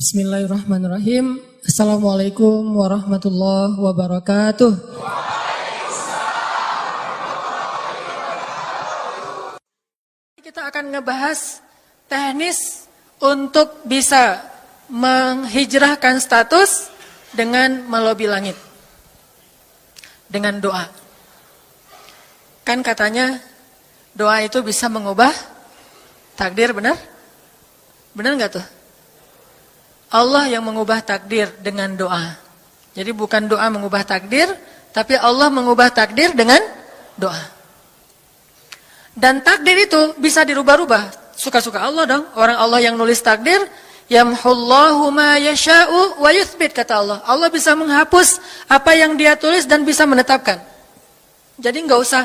Bismillahirrahmanirrahim. Assalamualaikum warahmatullahi wabarakatuh. Kita akan ngebahas teknis untuk bisa menghijrahkan status dengan melobi langit. Dengan doa. Kan katanya doa itu bisa mengubah takdir, benar? Benar nggak tuh? Allah yang mengubah takdir dengan doa. Jadi bukan doa mengubah takdir, tapi Allah mengubah takdir dengan doa. Dan takdir itu bisa dirubah-rubah. Suka-suka Allah dong. Orang Allah yang nulis takdir, yamhullahu ma yasha'u wa yuthbit, kata Allah. Allah bisa menghapus apa yang Dia tulis dan bisa menetapkan. Jadi nggak usah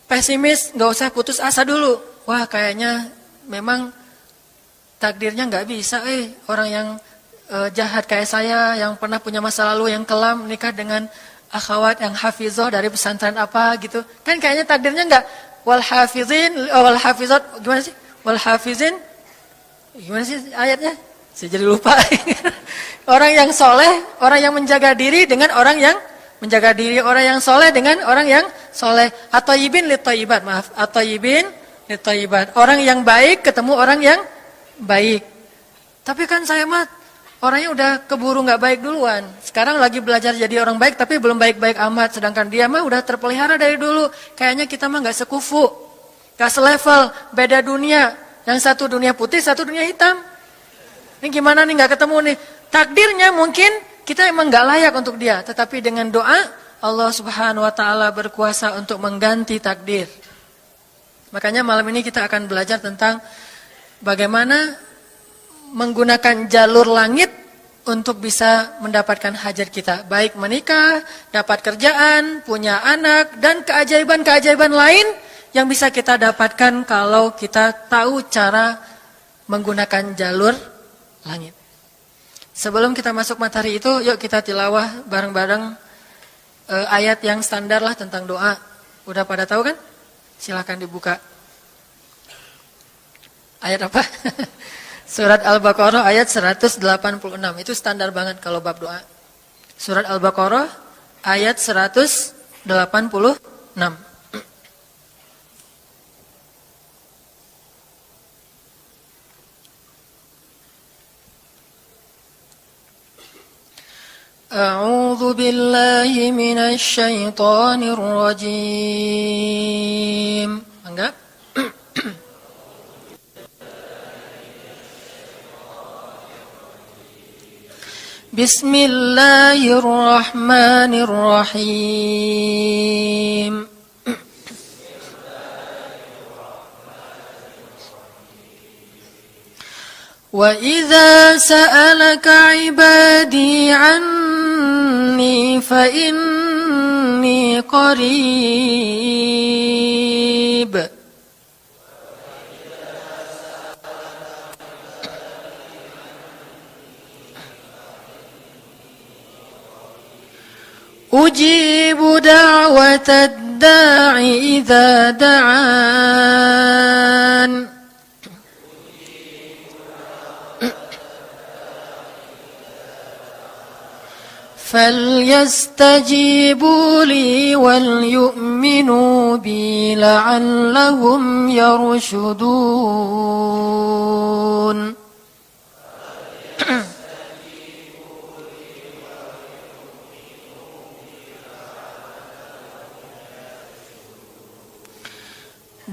pesimis, nggak usah putus asa dulu. Wah, kayaknya memang takdirnya nggak bisa, orang yang jahat kayak saya, yang pernah punya masa lalu yang kelam, nikah dengan akhwat yang hafizoh dari pesantren apa gitu. Kan kayaknya takdirnya nggak wal hafizin, wal hafizat, gimana sih? Wal hafizin, gimana sih ayatnya? Saya jadi lupa. Orang yang soleh, orang yang menjaga diri dengan orang yang menjaga diri, orang yang soleh dengan orang yang soleh. At-thayyibin lit-thayyibat, maaf. At-thayyibin lit-thayyibat. Orang yang baik ketemu orang yang baik. Tapi kan saya mah orangnya udah keburu nggak baik duluan. Sekarang lagi belajar jadi orang baik tapi belum baik-baik amat. Sedangkan dia mah udah terpelihara dari dulu. Kayaknya kita mah nggak sekufu, nggak selevel, beda dunia. Yang satu dunia putih, satu dunia hitam. Ini gimana nih nggak ketemu nih? Takdirnya mungkin kita emang nggak layak untuk dia. Tetapi dengan doa Allah Subhanahu Wa Taala berkuasa untuk mengganti takdir. Makanya malam ini kita akan belajar tentang bagaimana menggunakan jalur langit untuk bisa mendapatkan hajat kita. Baik menikah, dapat kerjaan, punya anak, dan keajaiban-keajaiban lain yang bisa kita dapatkan kalau kita tahu cara menggunakan jalur langit. Sebelum kita masuk materi itu, yuk kita tilawah bareng-bareng ayat yang standar lah tentang doa. Udah pada tahu kan? Silakan dibuka. Ayat apa? Surat Al-Baqarah ayat 186. Itu standar banget kalau bab doa. Surat Al-Baqarah ayat 186. A'udzu billahi minasy syaithanir rajim. Enggak? Bismillahirrahmanirrahim. Wa idza sa'alaka 'ibadi 'anni fa inni qarib. Ujibu da'watad da'i idza da'an. Falyastajibu li wal yu'minu bi la'allahum yarshudun.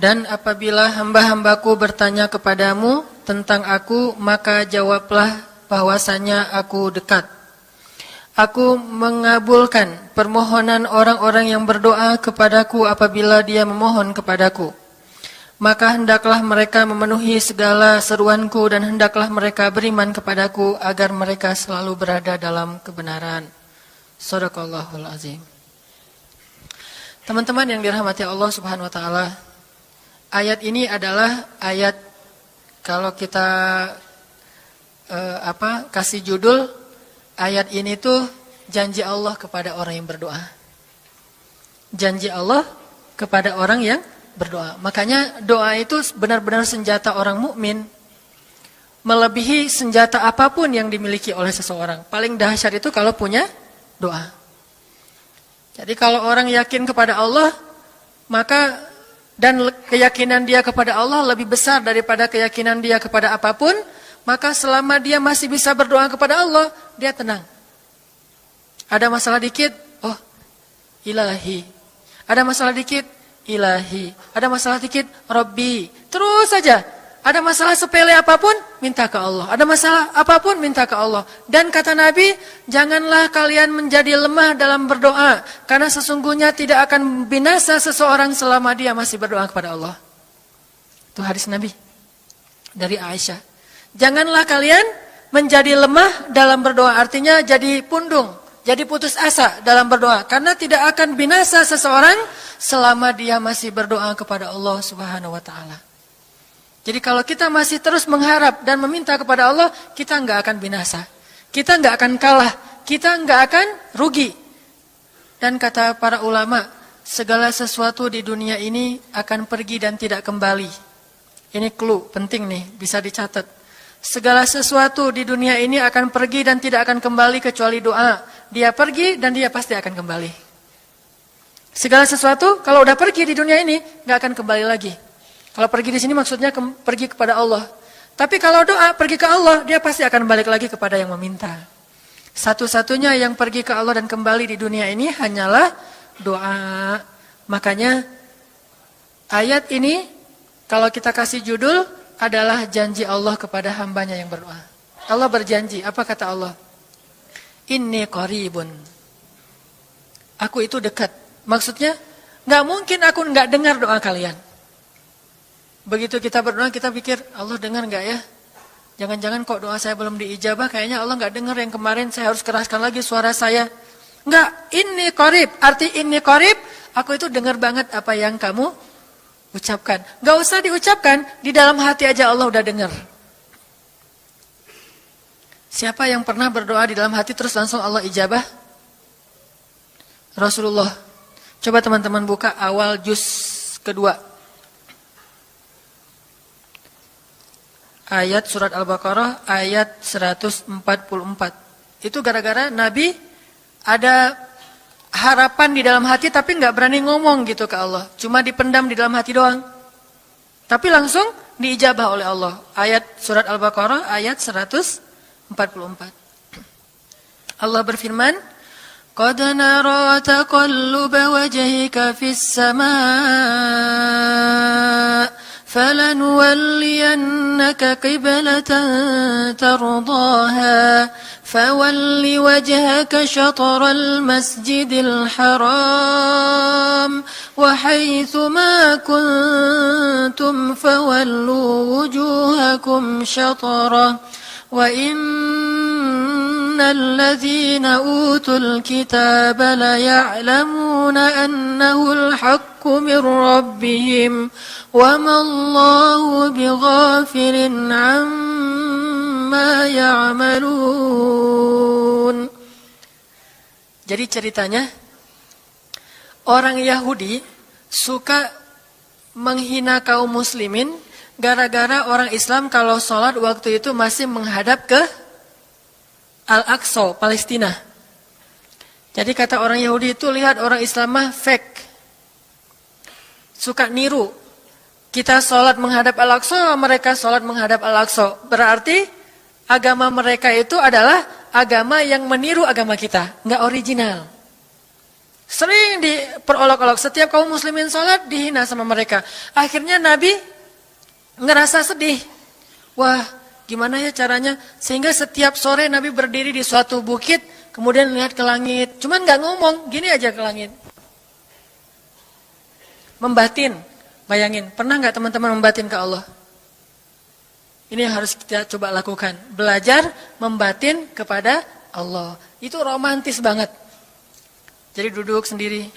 Dan apabila hamba-hambaku bertanya kepadamu tentang aku, maka jawablah bahwasanya aku dekat. Aku mengabulkan permohonan orang-orang yang berdoa kepadaku apabila dia memohon kepadaku. Maka hendaklah mereka memenuhi segala seruanku dan hendaklah mereka beriman kepadaku agar mereka selalu berada dalam kebenaran. Shadaqallahul azim. Teman-teman yang dirahmati Allah Subhanahu wa taala, ayat ini adalah ayat kalau kita kasih judul ayat ini tuh janji Allah kepada orang yang berdoa. Janji Allah kepada orang yang berdoa. Makanya doa itu benar-benar senjata orang mukmin. melebihi senjata apapun yang dimiliki oleh seseorang. Paling dahsyat itu kalau punya doa. Jadi kalau orang yakin kepada Allah, maka dan keyakinan dia kepada Allah lebih besar daripada keyakinan dia kepada apapun, maka selama dia masih bisa berdoa kepada Allah, dia tenang. Ada masalah dikit, oh ilahi. Ada masalah dikit, ilahi. Ada masalah dikit, Rabbi. Terus saja. Ada masalah sepele apapun, minta ke Allah. Ada masalah apapun, minta ke Allah. Dan kata Nabi, janganlah kalian menjadi lemah dalam berdoa. Karena sesungguhnya tidak akan binasa seseorang selama dia masih berdoa kepada Allah. Itu hadis Nabi dari Aisyah. Janganlah kalian menjadi lemah dalam berdoa. Artinya jadi pundung, jadi putus asa dalam berdoa. Karena tidak akan binasa seseorang selama dia masih berdoa kepada Allah Subhanahu wa ta'ala. Jadi kalau kita masih terus mengharap dan meminta kepada Allah, kita nggak akan binasa. Kita nggak akan kalah. Kita nggak akan rugi. Dan kata para ulama, segala sesuatu di dunia ini akan pergi dan tidak kembali. Ini clue penting nih, bisa dicatat. Segala sesuatu di dunia ini akan pergi dan tidak akan kembali kecuali doa. Dia pergi dan dia pasti akan kembali. Segala sesuatu kalau udah pergi di dunia ini, nggak akan kembali lagi. Kalau pergi di sini maksudnya pergi kepada Allah. Tapi kalau doa pergi ke Allah, dia pasti akan balik lagi kepada yang meminta. Satu-satunya yang pergi ke Allah dan kembali di dunia ini hanyalah doa. Makanya ayat ini kalau kita kasih judul adalah janji Allah kepada hambanya yang berdoa. Allah berjanji, apa kata Allah? Inni qaribun. Aku itu dekat. Maksudnya nggak mungkin aku nggak dengar doa kalian. Begitu kita berdoa, kita pikir, Allah dengar enggak ya? Jangan-jangan kok doa saya belum diijabah, kayaknya Allah enggak dengar yang kemarin, saya harus keraskan lagi suara saya. Enggak, ini qarib. Arti ini qarib, aku itu dengar banget apa yang kamu ucapkan. Enggak usah diucapkan, di dalam hati aja Allah udah dengar. Siapa yang pernah berdoa di dalam hati terus langsung Allah ijabah? Rasulullah. Coba teman-teman buka awal juz kedua. Ayat surat Al-Baqarah ayat 144. Itu gara-gara Nabi ada harapan di dalam hati tapi nggak berani ngomong gitu ke Allah. Cuma dipendam di dalam hati doang. Tapi langsung diijabah oleh Allah. Ayat surat Al-Baqarah ayat 144. Allah berfirman, "Qad nara taqalluba wajhika fis samaa." فَلَنُوَلِّيَنَّكَ قِبْلَةً تَرْضَاهَا فَوَلِّ وَجْهَكَ شَطْرَ الْمَسْجِدِ الْحَرَامِ وَحَيْثُ مَا كُنْتُمْ فَوَلُّوا وُجُوهَكُمْ شَطْرَهُ وَإِنَّ الَّذِينَ أُوتُوا الْكِتَابَ لَيَعْلَمُونَ أَنَّهُ الْحَقُّ مِنْ رَبِّهِمْ وَمَا اللَّهُ بِغَافِلٍ عَمَّا يَعْمَلُونَ. Jadi ceritanya, orang Yahudi suka menghina kaum muslimin gara-gara orang Islam kalau sholat waktu itu masih menghadap ke Al-Aqsa, Palestina. Jadi kata orang Yahudi itu, lihat orang Islam mah fake. Suka niru. Kita sholat menghadap Al-Aqsa, mereka sholat menghadap Al-Aqsa. Berarti agama mereka itu adalah agama yang meniru agama kita. Nggak original. Sering diperolok-olok. Setiap kaum muslimin sholat dihina sama mereka. Akhirnya Nabi ngerasa sedih. Wah, gimana ya caranya? Sehingga setiap sore Nabi berdiri di suatu bukit, kemudian lihat ke langit. Cuman nggak ngomong, gini aja ke langit. Membatin. Bayangin, pernah nggak teman-teman membatin ke Allah? Ini yang harus kita coba lakukan. Belajar membatin kepada Allah. Itu romantis banget. Jadi duduk sendiri.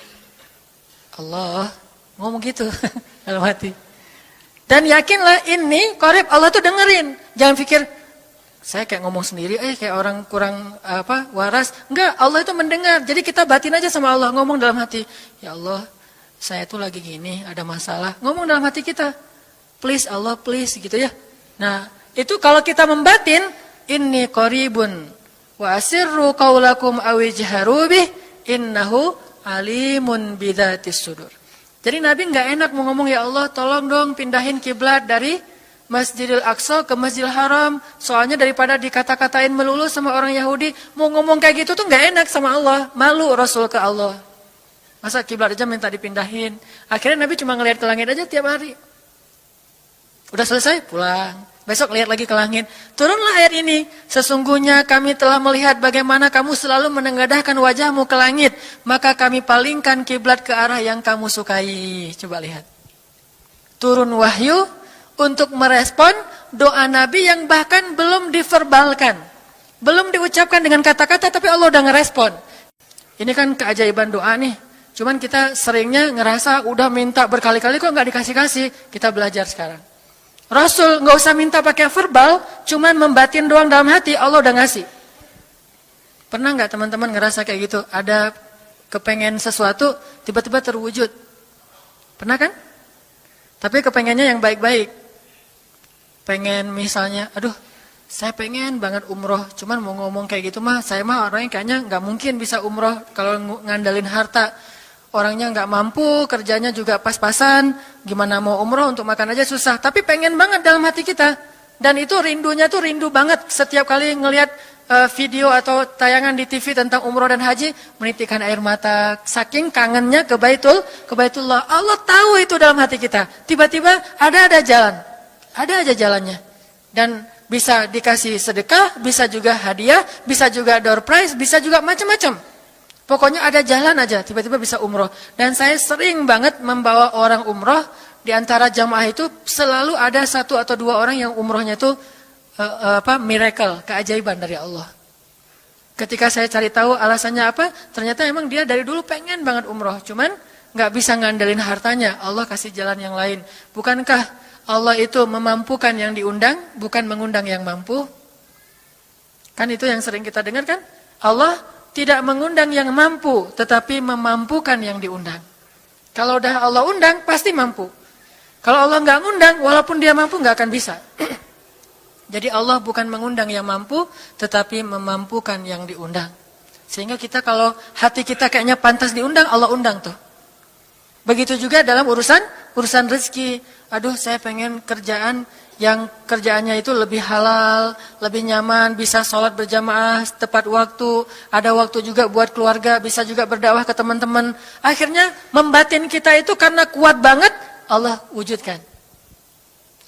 Allah, ngomong gitu dalam hati. Dan yakinlah ini qarib, Allah tuh dengerin. Jangan pikir saya kayak ngomong sendiri, kayak orang kurang waras. Enggak, Allah itu mendengar. Jadi kita batin aja sama Allah, ngomong dalam hati. Ya Allah, saya tuh lagi gini, ada masalah. Ngomong dalam hati kita. Please Allah, please gitu ya. Nah, Itu kalau kita membatin, inni qaribun wa asirru qaulakum aw ijharu bih innahu alimun bidzatis sudur. Jadi Nabi nggak enak mau ngomong, ya Allah tolong dong pindahin kiblat dari Masjidil Aqsa ke Masjidil Haram. Soalnya daripada dikata-katain melulu sama orang Yahudi, mau ngomong kayak gitu tuh nggak enak sama Allah. Malu Rasul ke Allah. Masa kiblat aja minta dipindahin. Akhirnya Nabi cuma ngelihat ke langit aja tiap hari. Udah selesai, pulang. Besok lihat lagi ke langit. Turunlah ayat ini. Sesungguhnya kami telah melihat bagaimana kamu selalu menengadahkan wajahmu ke langit. Maka kami palingkan kiblat ke arah yang kamu sukai. Coba lihat. Turun wahyu untuk merespon doa Nabi yang bahkan belum diverbalkan. Belum diucapkan dengan kata-kata, tapi Allah udah ngerespon. Ini kan keajaiban doa nih. Cuman kita seringnya ngerasa udah minta berkali-kali kok nggak dikasih-kasih. Kita belajar sekarang. Rasul nggak usah minta pakai verbal, cuman membatin doang dalam hati, Allah udah ngasih. Pernah nggak teman-teman ngerasa kayak gitu? Ada kepengen sesuatu, tiba-tiba terwujud. Pernah kan? Tapi kepengennya yang baik-baik. Pengen misalnya, aduh, saya pengen banget umroh, cuman mau ngomong kayak gitu mah, saya mah orangnya kayaknya nggak mungkin bisa umroh kalau ngandalin harta. Orangnya nggak mampu, kerjanya juga pas-pasan, gimana mau umroh untuk makan aja susah. Tapi pengen banget dalam hati kita. Dan itu rindunya tuh rindu banget. Setiap kali ngelihat video atau tayangan di TV tentang umroh dan haji, menitikkan air mata. Saking kangennya ke Baitullah. Allah tahu itu dalam hati kita. Tiba-tiba ada jalan. Ada aja jalannya. Dan bisa dikasih sedekah, bisa juga hadiah, bisa juga door prize, bisa juga macam-macam. Pokoknya ada jalan aja, tiba-tiba bisa umroh. Dan saya sering banget membawa orang umroh, di antara jamaah itu selalu ada 1 atau 2 orang yang umrohnya itu miracle, keajaiban dari Allah. Ketika saya cari tahu alasannya apa, ternyata emang dia dari dulu pengen banget umroh, cuman nggak bisa ngandelin hartanya, Allah kasih jalan yang lain. Bukankah Allah itu memampukan yang diundang, bukan mengundang yang mampu? Kan itu yang sering kita dengar kan? Allah tidak mengundang yang mampu, tetapi memampukan yang diundang. Kalau udah Allah undang, pasti mampu. Kalau Allah nggak ngundang, walaupun dia mampu, nggak akan bisa. Jadi Allah bukan mengundang yang mampu, tetapi memampukan yang diundang. Sehingga kita kalau hati kita kayaknya pantas diundang, Allah undang tuh. Begitu juga dalam urusan rezeki. Aduh, saya pengen kerjaan yang kerjaannya itu lebih halal, lebih nyaman, bisa sholat berjamaah tepat waktu, ada waktu juga buat keluarga, bisa juga berdakwah ke teman-teman. Akhirnya membatin kita itu karena kuat banget, Allah wujudkan.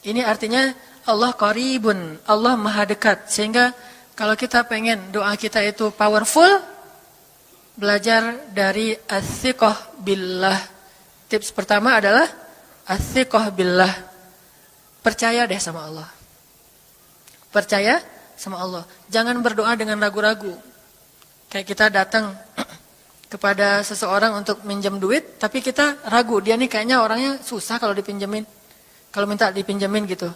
Ini artinya Allah qaribun, Allah maha dekat. Sehingga kalau kita pengen doa kita itu powerful, belajar dari as-siqah billah. Tips pertama adalah as-siqah billah. Percaya deh sama Allah. Percaya sama Allah. Jangan berdoa dengan ragu-ragu. Kayak kita datang kepada seseorang untuk minjem duit, tapi kita ragu. Dia nih kayaknya orangnya susah kalau dipinjemin. Kalau minta dipinjemin gitu.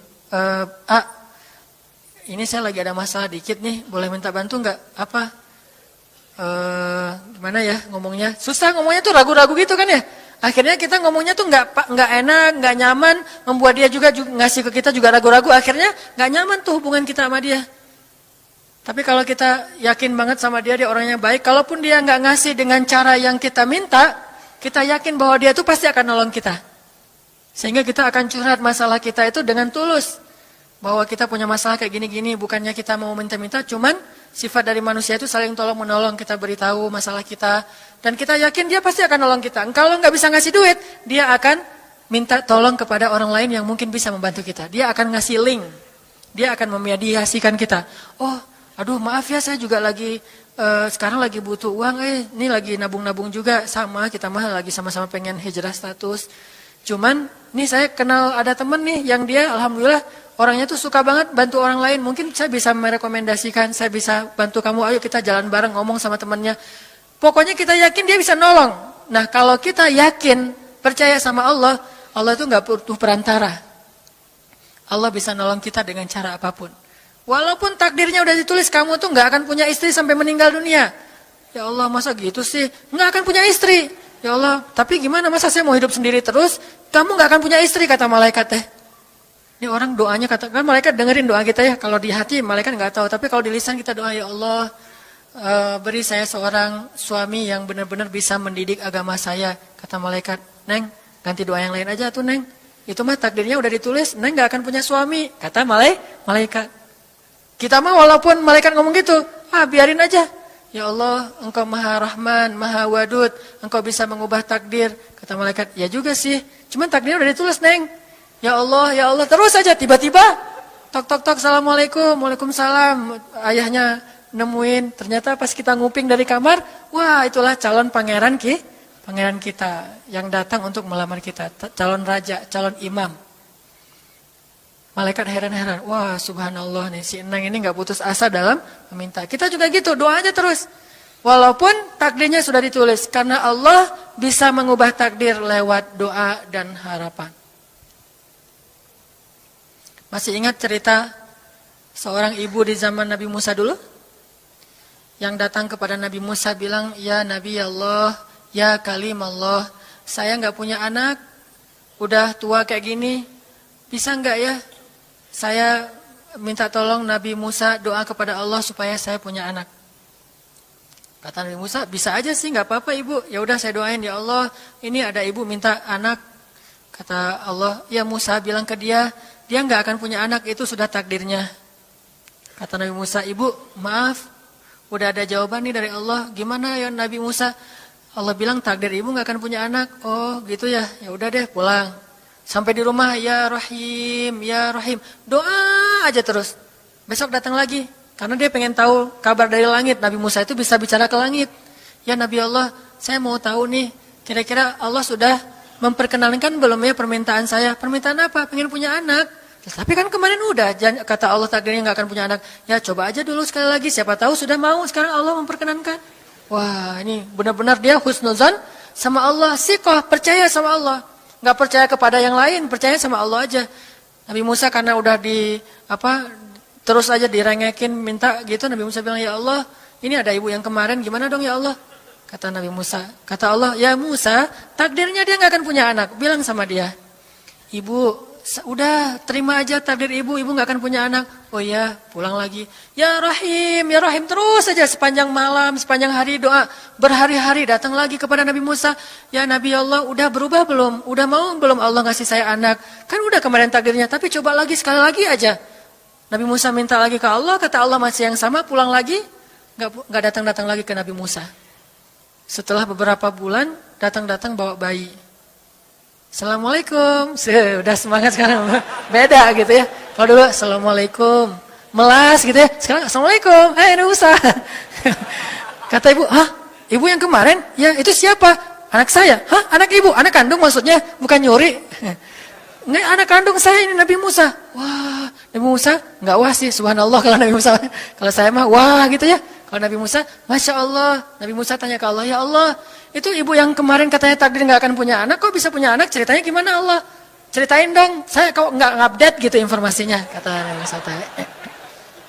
Ini saya lagi ada masalah dikit nih, boleh minta bantu nggak? Apa? Gimana ya ngomongnya? Susah ngomongnya tuh ragu-ragu gitu kan ya? Akhirnya kita ngomongnya tuh nggak enak, nggak nyaman, membuat dia juga ngasih ke kita juga ragu-ragu. Akhirnya nggak nyaman tuh hubungan kita sama dia. Tapi kalau kita yakin banget sama dia orangnya baik, kalaupun dia nggak ngasih dengan cara yang kita minta, kita yakin bahwa dia tuh pasti akan nolong kita. Sehingga kita akan curhat masalah kita itu dengan tulus. Bahwa kita punya masalah kayak gini-gini, bukannya kita mau minta-minta, cuman sifat dari manusia itu saling tolong-menolong, kita beritahu masalah kita. Dan kita yakin dia pasti akan nolong kita. Kalau nggak bisa ngasih duit, dia akan minta tolong kepada orang lain yang mungkin bisa membantu kita. Dia akan ngasih link. Dia akan memediasikan kita. Oh, aduh maaf ya saya juga lagi, sekarang lagi butuh uang, ini lagi nabung-nabung juga. Sama, kita mah lagi sama-sama pengen hijrah status. Cuman, nih saya kenal ada temen nih yang dia alhamdulillah orangnya tuh suka banget bantu orang lain. Mungkin saya bisa merekomendasikan, saya bisa bantu kamu, ayo kita jalan bareng ngomong sama temennya. Pokoknya kita yakin dia bisa nolong. Nah kalau kita yakin, percaya sama Allah, Allah itu gak butuh perantara. Allah bisa nolong kita dengan cara apapun. Walaupun takdirnya udah ditulis, kamu tuh gak akan punya istri sampai meninggal dunia. Ya Allah masa gitu sih, gak akan punya istri. Ya Allah, tapi gimana masa saya mau hidup sendiri terus? Kamu gak akan punya istri kata malaikat teh. Ini orang doanya katakan malaikat dengerin doa kita ya. Kalau di hati malaikat nggak tahu, tapi kalau di lisan kita doa, ya Allah, beri saya seorang suami yang benar-benar bisa mendidik agama saya. Kata malaikat, Neng, ganti doa yang lain aja tuh Neng. Itu mah takdirnya udah ditulis, Neng nggak akan punya suami. Kata malaikat. Kita mah walaupun malaikat ngomong gitu, biarin aja. Ya Allah, Engkau Maha Rahman, Maha Wadud, Engkau bisa mengubah takdir. Kata malaikat, ya juga sih, cuman takdirnya udah ditulis Neng. Ya Allah, terus aja tiba-tiba tok, Assalamualaikum, Waalaikumsalam. Ayahnya nemuin, ternyata pas kita nguping dari kamar, wah itulah calon pangeran kita yang datang untuk melamar kita, calon raja, calon imam. Malaikat heran-heran, wah subhanallah nih si Enang ini gak putus asa dalam meminta. Kita juga gitu, doa aja terus. Walaupun takdirnya sudah ditulis, karena Allah bisa mengubah takdir lewat doa dan harapan. Masih ingat cerita seorang ibu di zaman Nabi Musa dulu? Yang datang kepada Nabi Musa bilang, ya Nabi Allah, ya Kalim Allah, saya gak punya anak, udah tua kayak gini, bisa gak ya? Saya minta tolong Nabi Musa doa kepada Allah supaya saya punya anak. Kata Nabi Musa, bisa aja sih, gak apa-apa ibu. Ya udah saya doain, ya Allah, ini ada ibu minta anak. Kata Allah, ya Musa bilang ke dia gak akan punya anak, itu sudah takdirnya. Kata Nabi Musa, ibu maaf, udah ada jawaban nih dari Allah. Gimana ya Nabi Musa? Allah bilang takdir ibu gak akan punya anak. Oh gitu ya, ya udah deh pulang. Sampai di rumah, ya Rahim, ya Rahim. Doa aja terus. Besok datang lagi. Karena dia pengen tahu kabar dari langit. Nabi Musa itu bisa bicara ke langit. Ya Nabi Allah, saya mau tahu nih, kira-kira Allah sudah memperkenalkan belum ya permintaan saya? Permintaan apa? Pengen punya anak. Tapi kan kemarin udah, kata Allah takdirnya gak akan punya anak. Ya coba aja dulu sekali lagi, siapa tahu sudah mau. Sekarang Allah memperkenankan. Wah ini benar-benar dia husnuzan sama Allah. Siqah, percaya sama Allah. Gak percaya kepada yang lain, percaya sama Allah aja. Nabi Musa karena udah terus aja direngekin minta gitu. Nabi Musa bilang, ya Allah, ini ada ibu yang kemarin, gimana dong ya Allah? Kata Nabi Musa, kata Allah, ya Musa, takdirnya dia gak akan punya anak. Bilang sama dia, ibu, udah terima aja takdir ibu gak akan punya anak. Oh ya, pulang lagi. Ya Rahim, terus saja sepanjang malam, sepanjang hari doa. Berhari-hari datang lagi kepada Nabi Musa. Ya Nabi Allah, udah berubah belum? Udah mau belum Allah ngasih saya anak? Kan udah kemarin takdirnya, tapi coba lagi, sekali lagi aja. Nabi Musa minta lagi ke Allah, kata Allah masih yang sama, pulang lagi. Gak datang-datang lagi ke Nabi Musa. Setelah beberapa bulan, datang-datang bawa bayi. Assalamualaikum. Sudah semangat sekarang. Beda gitu ya. Kalau dulu Assalamualaikum. Melas gitu ya. Sekarang Assalamualaikum. Hai Nabi Musa. Kata ibu, ibu yang kemarin? Ya itu siapa? Anak saya. Anak ibu? Anak kandung maksudnya? Bukan nyuri. Nggak, anak kandung saya ini Nabi Musa. Wah, Nabi Musa? Nggak wah sih, subhanallah kalau Nabi Musa. Kalau saya mah wah gitu ya. Kalau Nabi Musa, Masya Allah. Nabi Musa tanya ke Allah, ya Allah, itu ibu yang kemarin katanya takdir nggak akan punya anak, kok bisa punya anak? Ceritanya gimana Allah? Ceritain dong, saya kok nggak update gitu informasinya, kata Nabi Musa.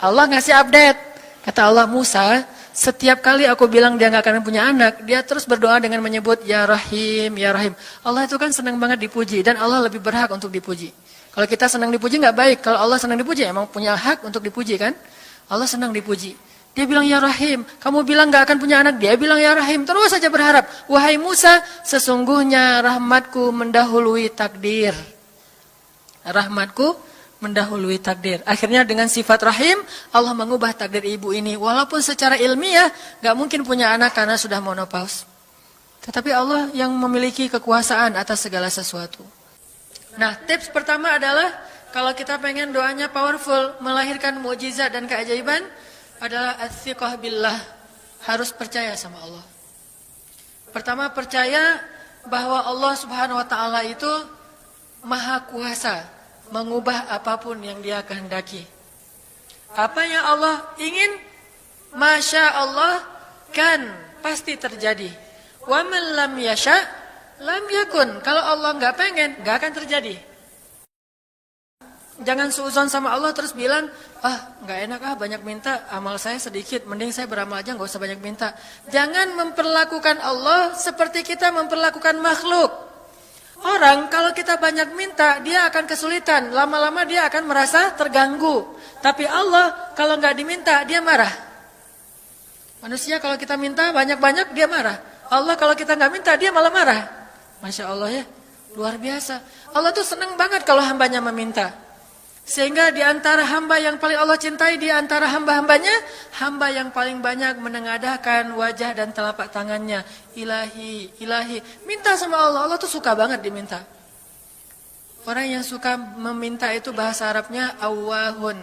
Allah ngasih update. Kata Allah, Musa, setiap kali aku bilang dia nggak akan punya anak, dia terus berdoa dengan menyebut Ya Rahim, Ya Rahim. Allah itu kan senang banget dipuji, dan Allah lebih berhak untuk dipuji. Kalau kita senang dipuji nggak baik, kalau Allah senang dipuji, emang punya hak untuk dipuji kan? Allah senang dipuji. Dia bilang Ya Rahim, kamu bilang gak akan punya anak, dia bilang Ya Rahim, terus saja berharap. Wahai Musa, sesungguhnya rahmatku mendahului takdir. Rahmatku mendahului takdir. Akhirnya dengan sifat Rahim, Allah mengubah takdir ibu ini. Walaupun secara ilmiah gak mungkin punya anak karena sudah menopause. Tetapi Allah yang memiliki kekuasaan atas segala sesuatu. Nah, tips pertama adalah kalau kita pengen doanya powerful, melahirkan mukjizat dan keajaiban, adalah as-siqah billah, harus percaya sama Allah. Pertama, percaya bahwa Allah Subhanahu wa taala itu maha kuasa mengubah apapun yang Dia kehendaki. Apa yang Allah ingin, masya Allah kan pasti terjadi. Wa man lam yasha lam yakun. Kalau Allah nggak pengen, nggak akan terjadi. Jangan suudzon sama Allah terus bilang, nggak enak banyak minta, amal saya sedikit, mending saya beramal aja nggak usah banyak minta. Jangan memperlakukan Allah seperti kita memperlakukan makhluk. Orang kalau kita banyak minta, dia akan kesulitan. Lama-lama dia akan merasa terganggu. Tapi Allah kalau nggak diminta, dia marah. Manusia kalau kita minta banyak-banyak, dia marah. Allah kalau kita nggak minta, dia malah marah. Masya Allah ya, luar biasa. Allah tuh senang banget kalau hambanya meminta. Sehingga di antara hamba yang paling Allah cintai, di antara hamba-hambanya, hamba yang paling banyak menengadahkan wajah dan telapak tangannya. Ilahi, ilahi. Minta sama Allah, Allah tuh suka banget diminta. Orang yang suka meminta itu bahasa Arabnya awwahun.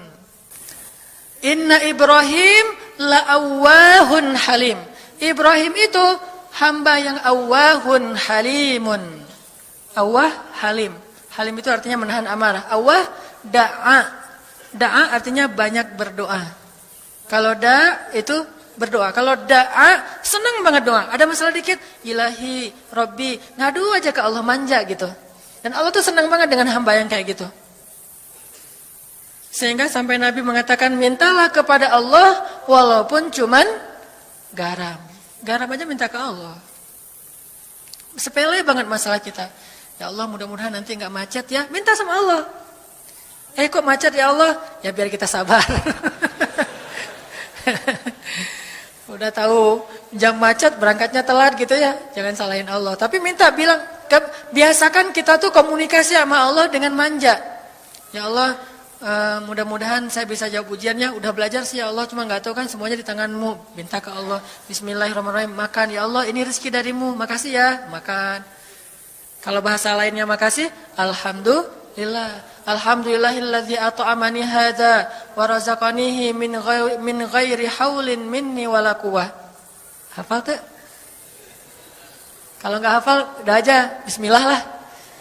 Inna Ibrahim la'awwahun halim. Ibrahim itu hamba yang awwahun halimun. Awwah, halim. Halim itu artinya menahan amarah. Awwah, da'a. Da'a artinya banyak berdoa. Kalau da' itu berdoa. Kalau da'a, senang banget doa. Ada masalah dikit, ilahi, Rabbi. Ngadu aja ke Allah, manja gitu. Dan Allah tuh senang banget dengan hamba yang kayak gitu. Sehingga sampai Nabi mengatakan, mintalah kepada Allah walaupun cuman garam. Garam aja minta ke Allah. Sepele banget masalah kita. Ya Allah, mudah-mudahan nanti nggak macet ya. Minta sama Allah. Kok macet ya Allah? Ya biar kita sabar. Udah tahu jam macet berangkatnya telat gitu ya. Jangan salahin Allah. Tapi minta bilang, biasakan kita tuh komunikasi sama Allah dengan manja. Ya Allah, mudah-mudahan saya bisa jawab ujiannya. Udah belajar sih ya Allah, cuma nggak tahu kan semuanya di tanganmu. Minta ke Allah. Bismillahirrahmanirrahim. Makan ya Allah, ini rezeki darimu. Makasih ya, makan. Kalau bahasa lainnya makasih, alhamdulillah. Alhamdulillahilladzi at'amani hadza wa razaqanihi min ghairi haulin minni wala quwwah. Hafal tuh? Kalau enggak hafal, udah aja bismillah lah.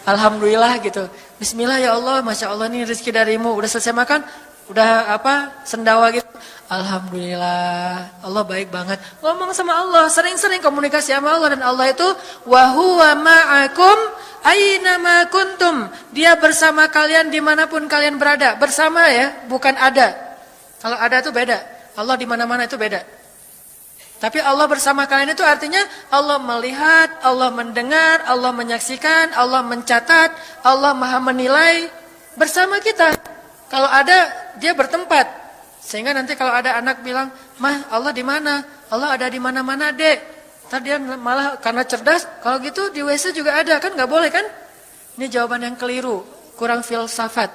Alhamdulillah gitu. Bismillah ya Allah, Masya Allah ini rezeki darimu. Udah selesai makan, udah sendawa gitu. Alhamdulillah, Allah baik banget. Ngomong sama Allah, sering-sering komunikasi sama Allah. Dan Allah itu wa huwa ma'akum aina ma kuntum. Dia bersama kalian dimanapun kalian berada. Bersama ya, bukan ada. Kalau ada itu beda. Allah di mana-mana itu beda. Tapi Allah bersama kalian itu artinya Allah melihat, Allah mendengar, Allah menyaksikan, Allah mencatat, Allah maha menilai bersama kita. Kalau ada, dia bertempat. Sehingga nanti kalau ada anak bilang, "Mah, Allah di mana?" Allah ada di mana-mana, Dek. Ntar dia malah karena cerdas, kalau gitu di WC juga ada, kan nggak boleh kan? Ini jawaban yang keliru, kurang filsafat.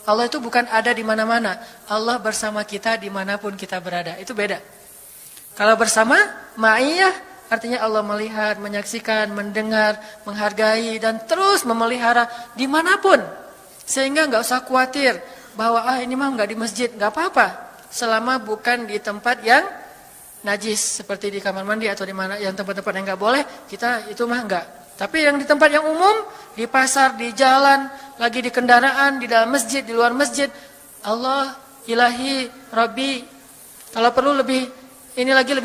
Allah itu bukan ada di mana-mana. Allah bersama kita dimanapun kita berada. Itu beda. Kalau bersama, ma'iyah artinya Allah melihat, menyaksikan, mendengar, menghargai, dan terus memelihara dimanapun. Sehingga nggak usah khawatir bahwa ini mah nggak di masjid, nggak apa-apa. Selama bukan di tempat yang najis, seperti di kamar mandi atau di mana yang tempat-tempat yang nggak boleh, kita itu mah nggak. Tapi yang di tempat yang umum, di pasar, di jalan, lagi di kendaraan, di dalam masjid, di luar masjid, Allah, ilahi, Rabbi. Kalau perlu lebih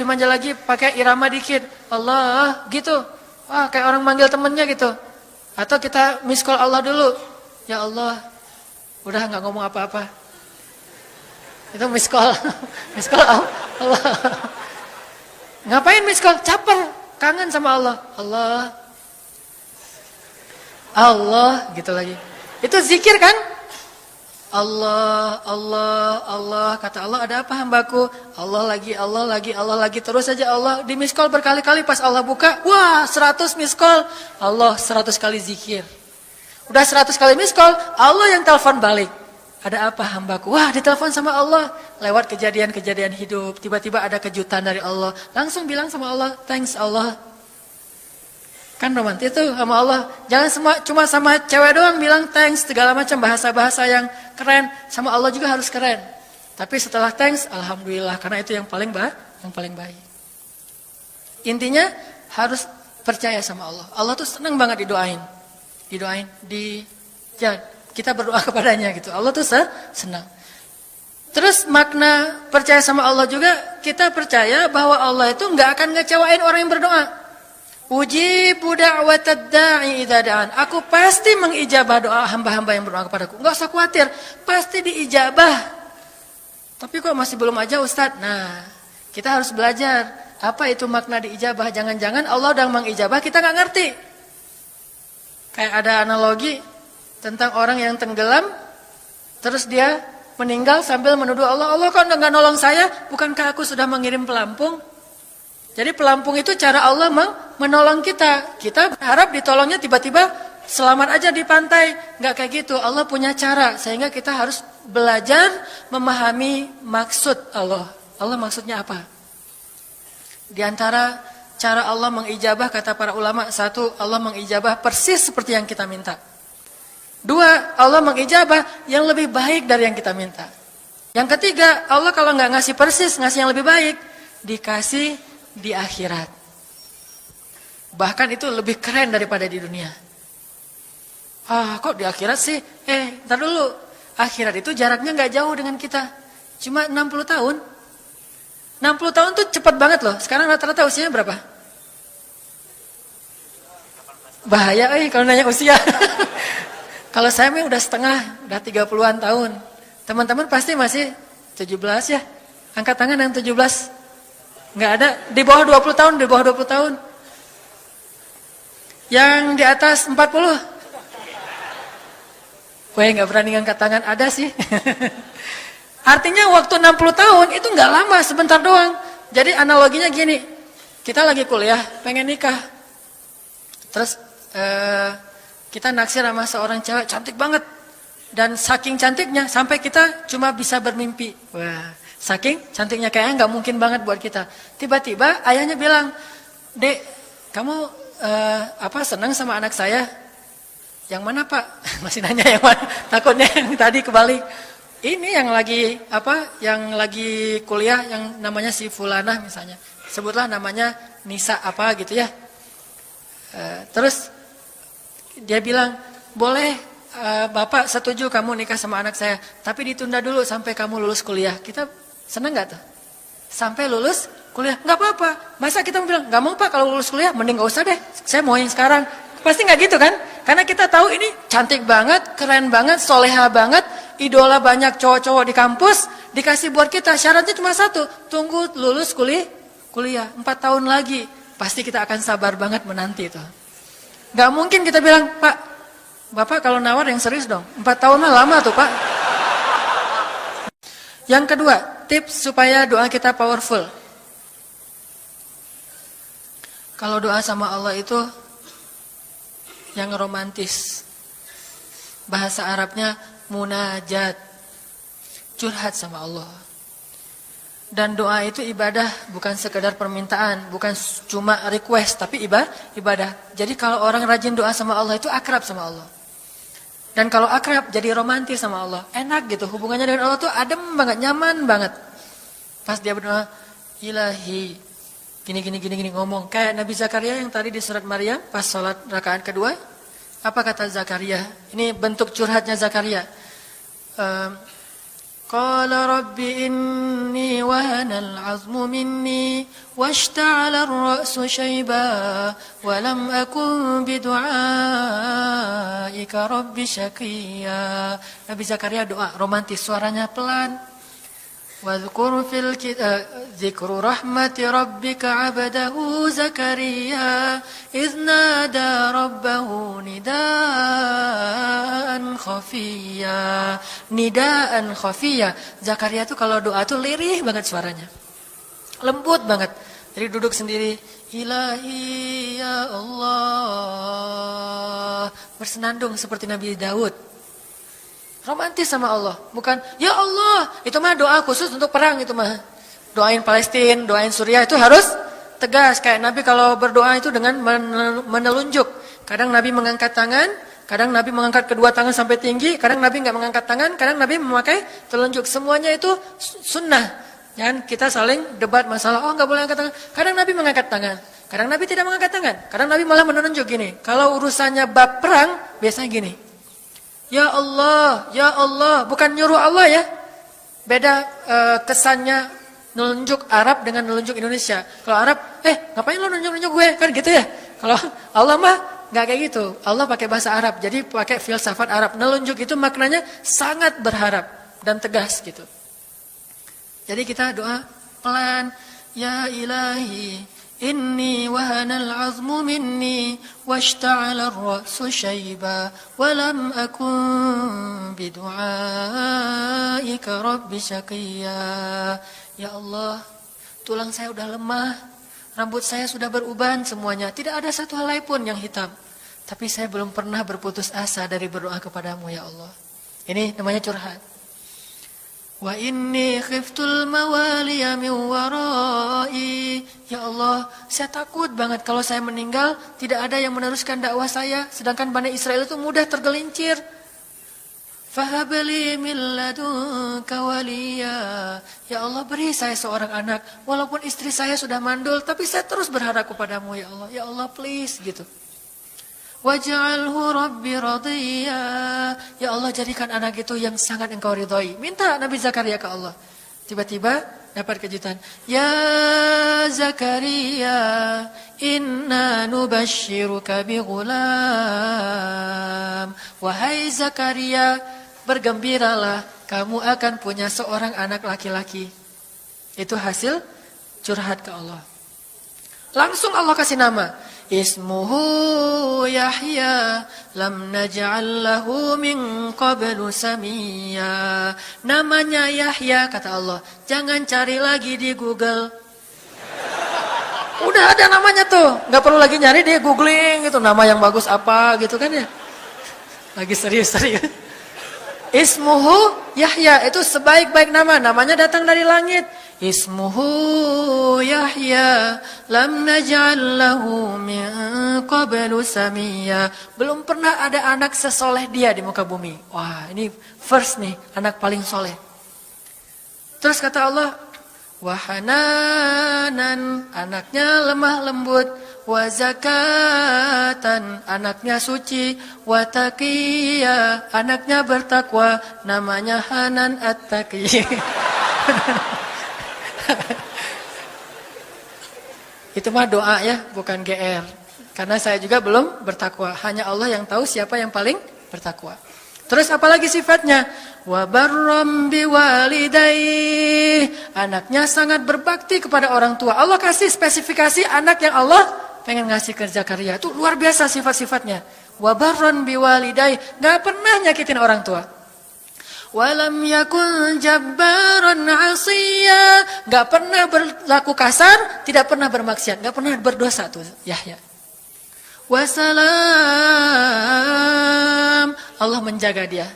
manja lagi, pakai irama dikit. Allah, gitu. Wah, kayak orang manggil temennya gitu. Atau kita miss call Allah dulu. Ya Allah, udah nggak ngomong apa-apa. Itu miss call. Miss call Allah. Ngapain miss call? Caper, kangen sama Allah. Allah, gitu lagi. Itu zikir kan? Allah, Allah, Allah. Kata Allah, ada apa hambaku? Allah lagi. Terus saja Allah di miss call berkali-kali. Pas Allah buka, wah 100 miss call. Allah 100 kali zikir. Udah 100 kali miss call, Allah yang telepon balik. Ada apa hambaku? Wah, ditelepon sama Allah. Lewat kejadian-kejadian hidup, tiba-tiba ada kejutan dari Allah. Langsung bilang sama Allah, thanks Allah. Kan romantis tuh sama Allah. Jangan cuma sama cewek doang bilang thanks, segala macam bahasa-bahasa yang keren. Sama Allah juga harus keren. Tapi setelah thanks, alhamdulillah, karena itu yang paling baik. Intinya harus percaya sama Allah. Allah tuh senang banget didoain, kita berdoa kepadanya gitu. Allah tuh senang. Terus makna percaya sama Allah juga, kita percaya bahwa Allah itu nggak akan ngecewain orang yang berdoa. Ujibu da'watad da'i idza da'an. Aku pasti mengijabah doa hamba-hamba yang berdoa kepadaku. Enggak usah khawatir, pasti diijabah. Tapi kok masih belum aja Ustaz? Nah, kita harus belajar apa itu makna diijabah. Jangan-jangan Allah udah mengijabah, kita nggak ngerti. Kayak ada analogi tentang orang yang tenggelam, terus dia meninggal sambil menuduh Allah, Allah kok nggak nolong saya, bukankah aku sudah mengirim pelampung? Jadi pelampung itu cara Allah menolong kita. Kita berharap ditolongnya tiba-tiba selamat aja di pantai. Nggak kayak gitu, Allah punya cara, sehingga kita harus belajar memahami maksud Allah. Allah maksudnya apa? Di antara cara Allah mengijabah, kata para ulama, satu, Allah mengijabah persis seperti yang kita minta. Dua, Allah mengijabah yang lebih baik dari yang kita minta. Yang ketiga, Allah kalau nggak ngasih persis, ngasih yang lebih baik, dikasih di akhirat. Bahkan itu lebih keren daripada di dunia. Kok di akhirat sih? Ntar dulu. Akhirat itu jaraknya nggak jauh dengan kita. Cuma 60 tahun. 60 tahun tuh cepat banget loh. Sekarang rata-rata usianya berapa? Bahaya kalau nanya usia. Kalau saya udah setengah, udah 30-an tahun. Teman-teman pasti masih 17 ya. Angkat tangan yang 17. Nggak ada. Di bawah 20 tahun, di bawah 20 tahun. Yang di atas 40. Weh, nggak berani angkat tangan, ada sih. Artinya waktu 60 tahun itu nggak lama, sebentar doang. Jadi analoginya gini, kita lagi kuliah, pengen nikah. Terus kita naksir sama seorang cewek cantik banget. Dan saking cantiknya sampai kita cuma bisa bermimpi. Wah, saking cantiknya kayaknya nggak mungkin banget buat kita. Tiba-tiba ayahnya bilang, "Dek, kamu senang sama anak saya?" "Yang mana, Pak?" Masih nanya yang mana. Takutnya yang tadi kebalik. Ini yang lagi kuliah yang namanya si Fulanah misalnya. Sebutlah namanya Nisa apa gitu ya. Terus dia bilang, "Boleh Bapak setuju kamu nikah sama anak saya, tapi ditunda dulu sampai kamu lulus kuliah." Kita senang gak tuh? Sampai lulus kuliah, nggak apa-apa. Masa kita bilang, "Nggak mau Pak, kalau lulus kuliah mending gak usah deh, saya mau yang sekarang." Pasti nggak gitu kan? Karena kita tahu ini cantik banget, keren banget, soleha banget, idola banyak cowok-cowok di kampus, dikasih buat kita. Syaratnya cuma satu, tunggu lulus kuliah 4 tahun lagi. Pasti kita akan sabar banget menanti itu. Nggak mungkin kita bilang, "Pak, Bapak kalau nawar yang serius dong, 4 tahun mah lama tuh Pak." Yang kedua, tips supaya doa kita powerful. Kalau doa sama Allah itu yang romantis. Bahasa Arabnya munajat. Curhat sama Allah. Dan doa itu ibadah, bukan sekedar permintaan, bukan cuma request, tapi ibadah. Jadi kalau orang rajin doa sama Allah itu akrab sama Allah. Dan kalau akrab jadi romantis sama Allah. Enak gitu, hubungannya dengan Allah tuh adem banget, nyaman banget. Pas dia berdoa, "Ilahi," gini ngomong. Kayak Nabi Zakaria yang tadi di surat Maryam pas sholat rakaat kedua. Apa kata Zakaria? Ini bentuk curhatnya Zakaria. Qala rabbi inni wahanal azmu minni washta'ala ar-ra'su shayba wa lam akun bidu'aika rabbi syaqiyya. Nabi Zakaria doa romantis, suaranya pelan. Wadhkur fil dzikru rahmati rabbika 'abdahu Zakaria idz nada rabbahu nidaan khafiyya. Nidaan khafiyya. Zakaria tuh kalau doa tuh lirih banget suaranya. Lembut banget. Jadi duduk sendiri, "Ilahi ya Allah." Bersenandung seperti Nabi Daud. Romantis sama Allah, bukan "Ya Allah." Itu mah doa khusus untuk perang itu mah. Doain Palestina, doain Suriah itu harus tegas. Kayak Nabi kalau berdoa itu dengan menelunjuk. Kadang Nabi mengangkat tangan, kadang Nabi mengangkat kedua tangan sampai tinggi, kadang Nabi nggak mengangkat tangan, kadang Nabi memakai telunjuk. Semuanya itu sunnah. Jangan kita saling debat masalah, nggak boleh angkat tangan. Kadang Nabi mengangkat tangan, kadang Nabi tidak mengangkat tangan, kadang Nabi malah menunjuk gini. Kalau urusannya bab perang, biasanya gini. "Ya Allah, ya Allah." Bukan nyuruh Allah ya. Beda kesannya nelunjuk Arab dengan nelunjuk Indonesia. Kalau Arab, ngapain lo nunjuk-nunjuk gue? Kan gitu ya. Kalau Allah mah nggak kayak gitu. Allah pakai bahasa Arab, jadi pakai filsafat Arab. Nelunjuk itu maknanya sangat berharap dan tegas gitu. Jadi kita doa pelan. "Ya ilahi, إني وهن العظم مني واشتعل الرأس شيبا ولم أكن بدعائك رب شقيا. Ya Allah, tulang saya sudah lemah, rambut saya sudah beruban semuanya, tidak ada satu helai pun yang hitam. Tapi saya belum pernah berputus asa dari berdoa kepadamu ya Allah. Ini namanya curhat. Wa inni khiftul mawaliya min warai. Ya Allah, saya takut banget kalau saya meninggal tidak ada yang meneruskan dakwah saya, sedangkan Bani Israel itu mudah tergelincir. Fahabli min ladunka waliya. Ya Allah, beri saya seorang anak walaupun istri saya sudah mandul, tapi saya terus berharap kepadamu ya Allah. Ya Allah, please gitu. Waj'alhu rabbi radhiya. Ya Allah, jadikan anak itu yang sangat engkau ridhai. Minta Nabi Zakaria ke Allah. Tiba-tiba dapat kejutan. Ya Zakaria, inna nubashiruka bi ghulam. Wahai Zakaria, bergembiralah, kamu akan punya seorang anak laki-laki. Itu hasil curhat ke Allah. Langsung Allah kasih nama. Ismuhu Yahya lam naj'al lahu min qablu samiyya. Namanya Yahya, kata Allah. Jangan cari lagi di Google. Udah ada namanya tuh, nggak perlu lagi nyari di googling gitu nama yang bagus apa gitu kan ya. Lagi serius-serius. Ismuhu Yahya, itu sebaik-baik nama, namanya datang dari langit. Ismuhu Yahya lam naj'al lahu min qablu samiyya. Belum pernah ada anak sesoleh dia di muka bumi. Wah, ini first nih, anak paling soleh. Terus kata Allah, wahananan, anaknya lemah lembut, wa zakatan, anaknya suci, wa taqiyya, anaknya bertakwa, namanya Hanan At-Taqi. Itu mah doa ya, bukan GR. Karena saya juga belum bertakwa. Hanya Allah yang tahu siapa yang paling bertakwa. Terus apalagi sifatnya? Wa barram biwalidayhi, anaknya sangat berbakti kepada orang tua. Allah kasih spesifikasi anak yang Allah pengen ngasih ke Zakaria. Itu luar biasa sifat-sifatnya. Wa barran biwalidayhi, enggak pernah nyakitin orang tua. Walam yakun jabbaran 'asiyya, enggak pernah berlaku kasar, tidak pernah bermaksiat, enggak pernah berdosa tuh Yahya. Wassalam, Allah menjaga dia.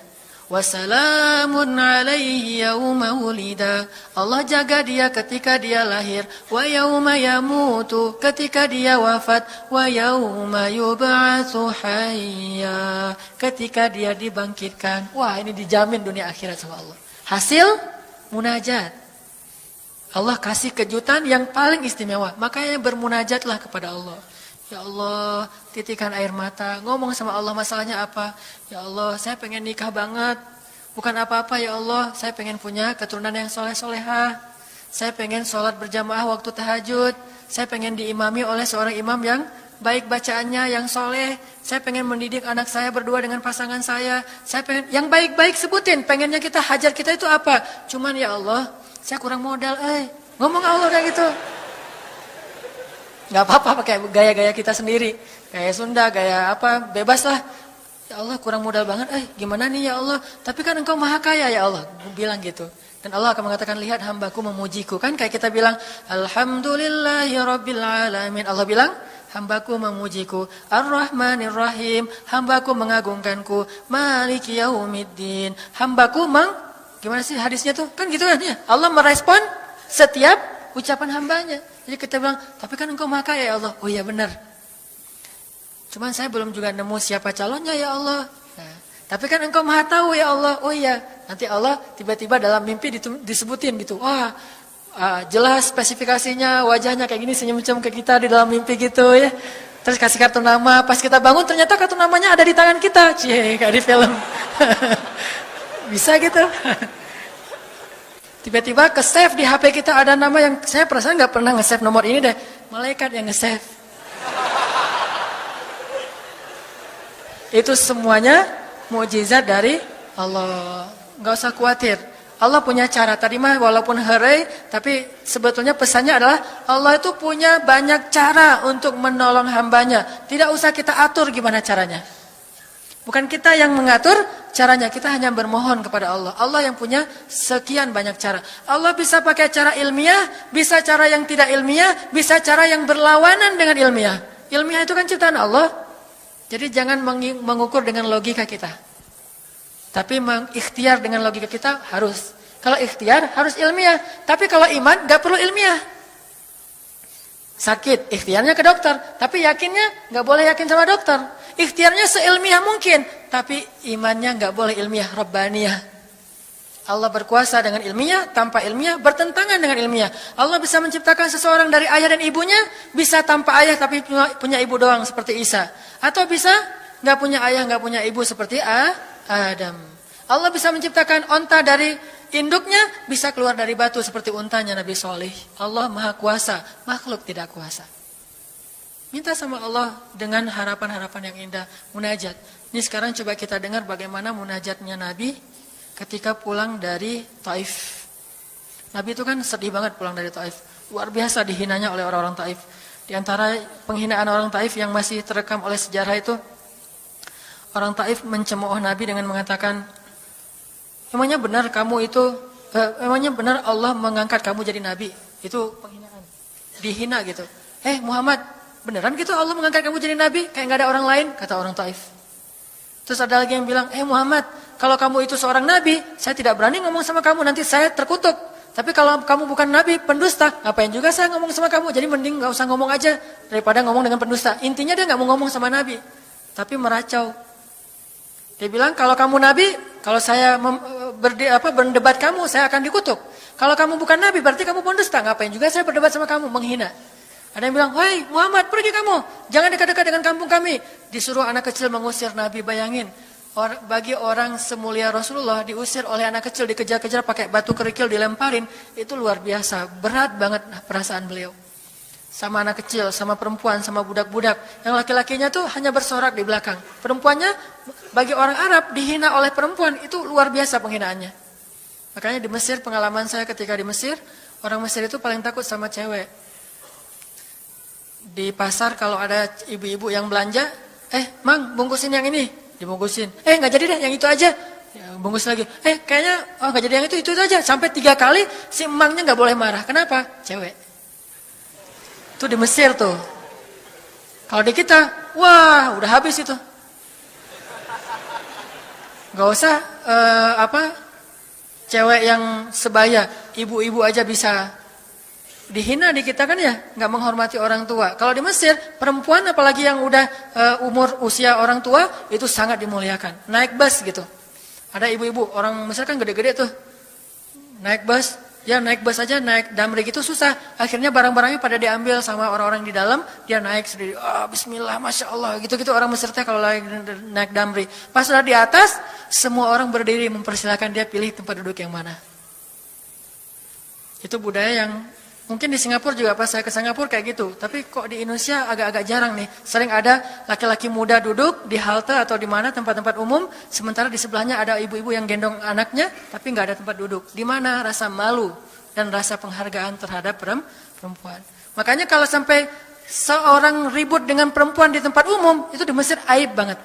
Wassalamun alaihi yauma wulida, Allah jaga dia ketika dia lahir. Wa yauma yamutu, ketika dia wafat. Wa yauma yub'atsu hayya, ketika dia dibangkitkan. Wah, ini dijamin dunia akhirat sama Allah. Hasil munajat. Allah kasih kejutan yang paling istimewa. Makanya bermunajatlah kepada Allah. Ya Allah, titikan air mata, ngomong sama Allah masalahnya apa. Ya Allah, saya pengen nikah banget. Bukan apa-apa ya Allah, saya pengen punya keturunan yang soleh-solehah. Saya pengen sholat berjamaah waktu tahajud. Saya pengen diimami oleh seorang imam yang baik bacaannya, yang soleh. Saya pengen mendidik anak saya berdua dengan pasangan saya. Saya pengen, yang baik-baik sebutin, pengennya kita hajar kita itu apa. Cuman ya Allah, saya kurang modal, ngomong Allah kayak gitu. Gak apa-apa pakai gaya-gaya kita sendiri. Gaya Sunda, gaya apa, bebas lah. Ya Allah, kurang modal banget. Gimana nih ya Allah? Tapi kan engkau maha kaya ya Allah. Bilang gitu. Dan Allah akan mengatakan, lihat hambaku memujiku. Kan kayak kita bilang, Alhamdulillahi Rabbil Alamin. Allah bilang, hambaku memujiku. Ar-Rahmanir-Rahim, hambaku mengagungkanku. Maliki Yaumiddin, hambaku gimana sih hadisnya tuh? Kan gitu kan ya. Allah merespon setiap ucapan hambanya. Jadi kita bilang, tapi kan engkau maha kaya ya Allah. Oh iya benar. Cuman saya belum juga nemu siapa calonnya ya Allah. Nah, tapi kan engkau maha tahu ya Allah. Oh iya. Nanti Allah tiba-tiba dalam mimpi disebutin gitu. Wah, jelas spesifikasinya, wajahnya kayak gini, senyum-senyum ke kita di dalam mimpi gitu ya. Terus kasih kartu nama. Pas kita bangun ternyata kartu namanya ada di tangan kita. Cie, kayak di film. Bisa gitu. Tiba-tiba ke-save di HP kita ada nama yang saya perasaan nggak pernah nge-save nomor ini deh. Malaikat yang nge-save. Itu semuanya mukjizat dari Allah. Nggak usah khawatir. Allah punya cara. Tadi mah walaupun herai, tapi sebetulnya pesannya adalah Allah itu punya banyak cara untuk menolong hambanya. Tidak usah kita atur gimana caranya. Bukan kita yang mengatur caranya, kita hanya bermohon kepada Allah. Allah yang punya sekian banyak cara. Allah bisa pakai cara ilmiah, bisa cara yang tidak ilmiah, bisa cara yang berlawanan dengan ilmiah. Ilmiah itu kan ciptaan Allah. Jadi jangan mengukur dengan logika kita. Tapi mengikhtiar dengan logika kita harus. Kalau ikhtiar harus ilmiah. Tapi kalau iman gak perlu ilmiah. Sakit, ikhtiarnya ke dokter. Tapi yakinnya gak boleh yakin sama dokter. Ikhtiarnya seilmiah mungkin. Tapi imannya gak boleh ilmiah, Rabbaniyah. Allah berkuasa dengan ilmiah, tanpa ilmiah, bertentangan dengan ilmiah. Allah bisa menciptakan seseorang dari ayah dan ibunya. Bisa tanpa ayah tapi punya ibu doang seperti Isa. Atau bisa gak punya ayah, gak punya ibu seperti Adam. Allah bisa menciptakan onta dari induknya, bisa keluar dari batu seperti untanya Nabi Soleh. Allah maha kuasa, makhluk tidak kuasa. Minta sama Allah dengan harapan-harapan yang indah. Munajat. Ini sekarang coba kita dengar bagaimana munajatnya Nabi ketika pulang dari Taif. Nabi itu kan sedih banget pulang dari Taif. Luar biasa dihinanya oleh orang-orang Taif. Di antara penghinaan orang Taif yang masih terekam oleh sejarah itu, orang Taif mencemooh Nabi dengan mengatakan, emangnya benar kamu itu, emangnya benar Allah mengangkat kamu jadi Nabi? Itu penghinaan. Dihina gitu. Muhammad, beneran gitu Allah mengangkat kamu jadi Nabi? Kayak gak ada orang lain, kata orang Taif. Terus ada lagi yang bilang, Muhammad, kalau kamu itu seorang Nabi, saya tidak berani ngomong sama kamu, nanti saya terkutuk. Tapi kalau kamu bukan Nabi, pendusta, ngapain juga saya ngomong sama kamu? Jadi mending gak usah ngomong aja, daripada ngomong dengan pendusta. Intinya dia gak mau ngomong sama Nabi, tapi meracau. Dia bilang, kalau kamu Nabi, kalau saya berdebat kamu, saya akan dikutuk. Kalau kamu bukan Nabi, berarti kamu pendusta. Ngapain juga saya berdebat sama kamu, menghina. Ada yang bilang, hei Muhammad, pergi kamu. Jangan dekat-dekat dengan kampung kami. Disuruh anak kecil mengusir Nabi, bayangin. Bagi orang semulia Rasulullah, diusir oleh anak kecil, dikejar-kejar pakai batu kerikil, dilemparin. Itu luar biasa, berat banget perasaan beliau. Sama anak kecil, sama perempuan, sama budak-budak. Yang laki-lakinya tuh hanya bersorak di belakang. Perempuannya, bagi orang Arab, dihina oleh perempuan. Itu luar biasa penghinaannya. Makanya di Mesir, pengalaman saya ketika di Mesir, orang Mesir itu paling takut sama cewek. Di pasar kalau ada ibu-ibu yang belanja, Mang, bungkusin yang ini. Dibungkusin. Gak jadi deh, yang itu aja. Ya, bungkus lagi. Kayaknya, gak jadi yang itu aja. Sampai 3 kali, si emangnya gak boleh marah. Kenapa? Cewek. Itu di Mesir tuh. Kalau di kita, wah udah habis itu. Gak usah cewek yang sebaya, ibu-ibu aja bisa dihina di kita kan ya, nggak menghormati orang tua. Kalau di Mesir, perempuan apalagi yang udah usia orang tua itu sangat dimuliakan. Naik bus gitu. Ada ibu-ibu orang Mesir kan gede-gede tuh. Naik bus. Ya naik bus aja, naik damri gitu susah. Akhirnya barang-barangnya pada diambil sama orang-orang di dalam. Dia naik sendiri, bismillah, Masya Allah. Gitu-gitu orang Mesir teh kalau lagi naik damri. Pas sudah di atas, semua orang berdiri mempersilahkan dia pilih tempat duduk yang mana. Itu budaya yang mungkin di Singapura juga pas saya ke Singapura kayak gitu. Tapi kok di Indonesia agak-agak jarang nih. Sering ada laki-laki muda duduk di halte atau di mana tempat-tempat umum. Sementara di sebelahnya ada ibu-ibu yang gendong anaknya. Tapi nggak ada tempat duduk. Di mana rasa malu dan rasa penghargaan terhadap perempuan. Makanya kalau sampai seorang ribut dengan perempuan di tempat umum. Itu di Mesir aib banget.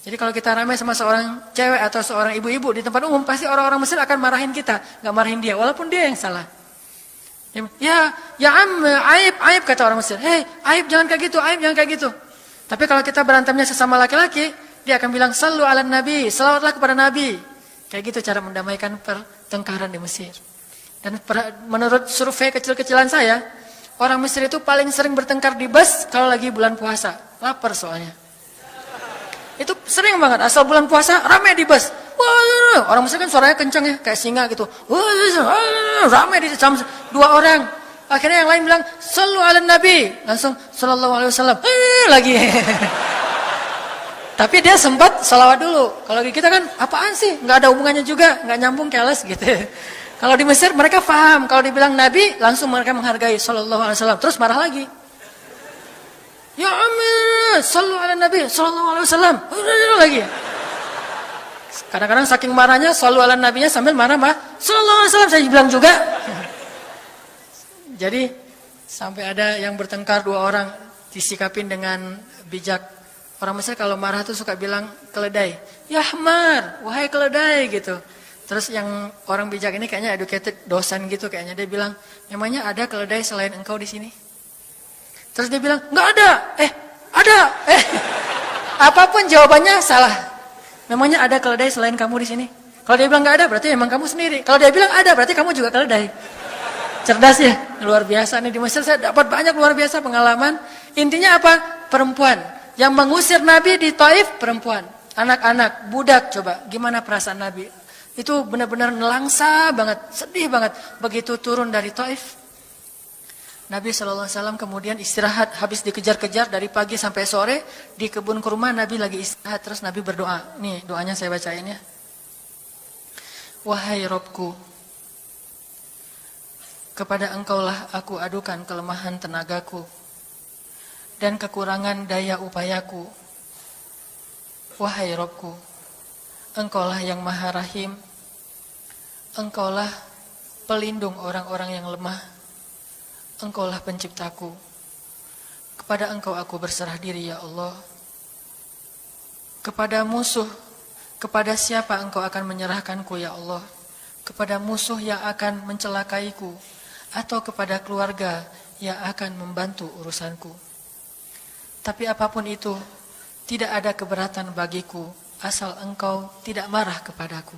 Jadi kalau kita ramai sama seorang cewek atau seorang ibu-ibu di tempat umum. Pasti orang-orang Mesir akan marahin kita. Nggak marahin dia. Walaupun dia yang salah. Ya aib kata orang Mesir. Aib jangan kayak gitu, aib jangan kayak gitu. Tapi kalau kita berantemnya sesama laki-laki, dia akan bilang sallu ala nabi, selawatlah kepada nabi. Kayak gitu cara mendamaikan pertengkaran di Mesir. Dan menurut survei kecil-kecilan saya, orang Mesir itu paling sering bertengkar di bus kalau lagi bulan puasa. Lapar soalnya. Itu sering banget, asal bulan puasa ramai di bus. Wah, orang Mesir kan suaranya kencang ya, kayak singa gitu. Wah, ramai di sama 2 orang. Akhirnya yang lain bilang, sallu ala nabi. Langsung, sallallahu alaihi wasallam. Lagi. Tapi dia sempat salawat dulu. Kalau kita kan, apaan sih? Nggak ada hubungannya juga, nggak nyambung, keles gitu. Kalau di Mesir mereka paham. Kalau dibilang nabi, langsung mereka menghargai sallallahu alaihi wasallam. Terus marah lagi. Ya Amir, sallu ala nabi, sallallahu alaihi wasallam. Lagi. Kadang-kadang saking marahnya, shollu ala nabinya sambil marah-marah. Sallallahu alaihi wasallam saya bilang juga. Jadi sampai ada yang bertengkar dua orang disikapin dengan bijak. Orang Mesir kalau marah tuh suka bilang keledai. Ya Ahmar, wahai keledai gitu. Terus yang orang bijak ini kayaknya educated dosen gitu kayaknya. Dia bilang, memangnya ada keledai selain engkau di sini? Terus dia bilang, nggak ada. Ada. Apapun jawabannya salah. Memangnya ada keledai selain kamu di sini? Kalau dia bilang nggak ada, berarti memang kamu sendiri. Kalau dia bilang ada, berarti kamu juga keledai. Cerdas ya, luar biasa nih di Mesir. Saya dapat banyak luar biasa pengalaman. Intinya apa? Perempuan yang mengusir Nabi di Taif, perempuan, anak-anak, budak. Coba, gimana perasaan Nabi? Itu benar-benar nelangsa banget, sedih banget. Begitu turun dari Taif, Nabi SAW kemudian istirahat, habis dikejar-kejar dari pagi sampai sore di kebun kurma. Nabi lagi istirahat, terus Nabi berdoa. Nih doanya saya bacain ya. Wahai Robku, kepada engkaulah aku adukan kelemahan tenagaku dan kekurangan daya upayaku. Wahai Robku, engkaulah yang maha rahim, engkaulah pelindung orang-orang yang lemah, engkaulah penciptaku. Kepada engkau aku berserah diri ya Allah. Kepada musuh, kepada siapa engkau akan menyerahkanku ya Allah? Kepada musuh yang akan mencelakaiku, atau kepada keluarga yang akan membantu urusanku. Tapi apapun itu, tidak ada keberatan bagiku, asal engkau tidak marah kepadaku.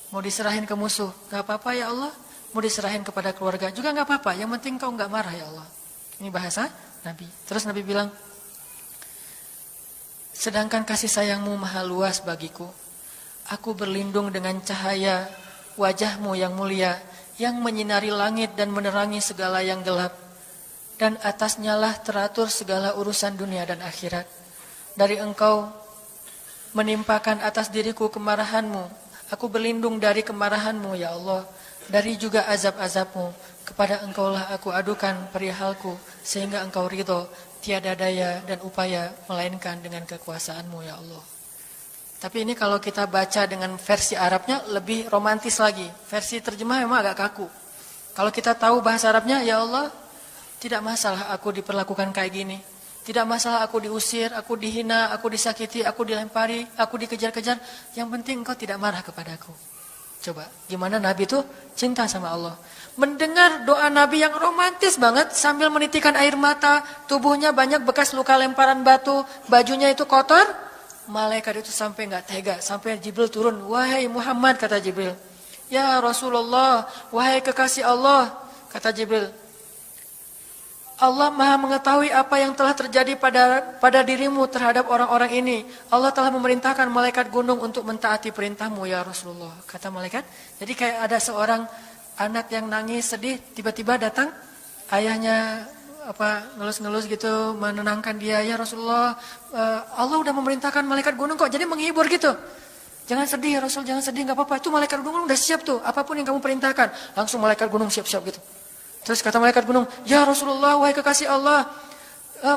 Mau diserahin ke musuh, gak apa-apa ya Allah. Mau diserahin kepada keluarga juga gak apa-apa. Yang penting engkau gak marah ya Allah. Ini bahasa Nabi. Terus Nabi bilang, sedangkan kasih sayangmu maha luas bagiku. Aku berlindung dengan cahaya wajahmu yang mulia, yang menyinari langit dan menerangi segala yang gelap. Dan atasnya lah teratur segala urusan dunia dan akhirat. Dari engkau menimpakan atas diriku kemarahanmu. Aku berlindung dari kemarahanmu ya Allah. Dari juga azab-azabmu. Kepada engkaulah aku adukan perihalku. Sehingga engkau ridho. Tiada daya dan upaya melainkan dengan kekuasaanmu ya Allah. Tapi ini kalau kita baca dengan versi Arabnya lebih romantis lagi. Versi terjemah memang agak kaku. Kalau kita tahu bahasa Arabnya, ya Allah, tidak masalah aku diperlakukan kayak gini. Tidak masalah aku diusir, aku dihina, aku disakiti, aku dilempari, aku dikejar-kejar. Yang penting engkau tidak marah kepadaku. Coba, gimana Nabi itu cinta sama Allah. Mendengar doa Nabi yang romantis banget sambil menitikan air mata. Tubuhnya banyak bekas luka lemparan batu. Bajunya itu kotor. Malaikat itu sampai gak tega. Sampai Jibril turun. Wahai Muhammad, kata Jibril. Ya Rasulullah, wahai kekasih Allah, kata Jibril. Allah maha mengetahui apa yang telah terjadi pada dirimu terhadap orang-orang ini. Allah telah memerintahkan malaikat gunung untuk mentaati perintahmu ya Rasulullah. Kata malaikat, jadi kayak ada seorang anak yang nangis sedih, tiba-tiba datang ayahnya ngelus-ngelus gitu menenangkan dia. Ya Rasulullah, Allah udah memerintahkan malaikat gunung kok, jadi menghibur gitu. Jangan sedih ya Rasul, jangan sedih, gak apa-apa. Itu malaikat gunung udah siap tuh, apapun yang kamu perintahkan. Langsung malaikat gunung siap-siap gitu. Terus kata malaikat gunung, ya Rasulullah, wahai kekasih Allah,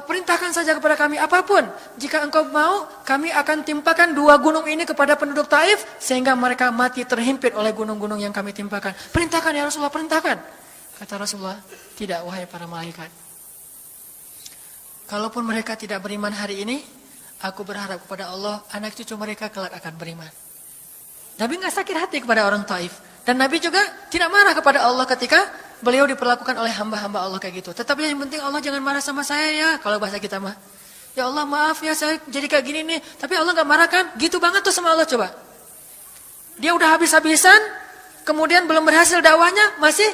perintahkan saja kepada kami apapun. Jika engkau mau, kami akan timpakan dua gunung ini kepada penduduk Taif, sehingga mereka mati terhimpit oleh gunung-gunung yang kami timpakan. Perintahkan ya Rasulullah, perintahkan. Kata Rasulullah, tidak wahai para malaikat. Kalaupun mereka tidak beriman hari ini, aku berharap kepada Allah, anak cucu mereka kelak akan beriman. Nabi gak sakit hati kepada orang Taif. Dan Nabi juga tidak marah kepada Allah ketika beliau diperlakukan oleh hamba-hamba Allah kayak gitu. Tetapi yang penting Allah jangan marah sama saya ya. Kalau bahasa kita mah. Ya Allah maaf ya saya jadi kayak gini nih. Tapi Allah gak marah kan? Gitu banget tuh sama Allah coba. Dia udah habis-habisan. Kemudian belum berhasil dakwahnya. Masih